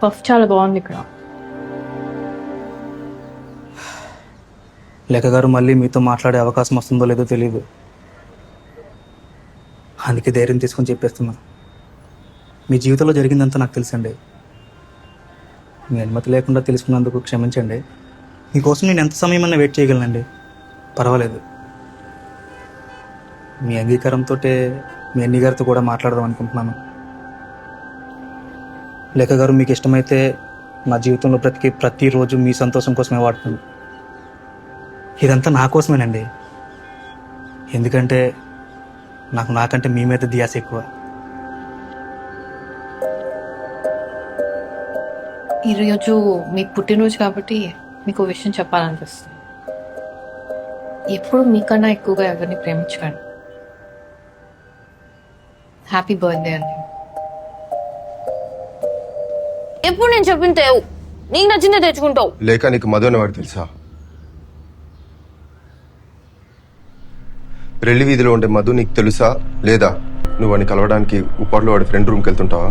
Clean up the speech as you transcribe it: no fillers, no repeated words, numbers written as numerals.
Puff చాలా బాగుంది ఇక్కడ. లేఖ గారు మళ్ళీ మీతో మాట్లాడే అవకాశం వస్తుందో లేదో తెలియదు. అందుకే ధైర్యం తీసుకొని చెప్పేస్తున్నా. మీ జీవితంలో జరిగిందంతా నాకు తెలుసండి. మీ అనుమతి లేకుండా తెలుసుకున్నందుకు క్షమించండి. మీకోసం నేను ఎంత సమయమన్నా వెయిట్ చేయగలనండి, పర్వాలేదు. మీ అంగీకారంతో మీ అన్ని గారితో కూడా మాట్లాడదాం అనుకుంటున్నాను. లేఖ గారు మీకు ఇష్టమైతే నా జీవితంలో ప్రతిరోజు మీ సంతోషం కోసమే వాడుతాను. ఇదంతా నా కోసమేనండి. ఎందుకంటే నాకంటే మీ మీద ధ్యాస ఎక్కువ. ఈరోజు మీ పుట్టినరోజు కాబట్టి మీకు విషయం చెప్పాలనిపిస్తుంది. ఎప్పుడు మీకన్నా ఎక్కువగా ఎవరిని ప్రేమించకండి. హ్యాపీ బర్త్డే అండి. ఎప్పుడు నేను చెప్పింటే నీకు నచ్చిందే తెచ్చుకుంటావు. లేక నీకు మధు అనేవాడు తెలుసా? రెల్లి వీధిలో ఉండే మధు నీకు తెలుసా లేదా? నువ్వు వాడిని కలవడానికి ఉప్పట్లో వాడి ఫ్రెండ్ రూమ్కి వెళ్తుంటావా?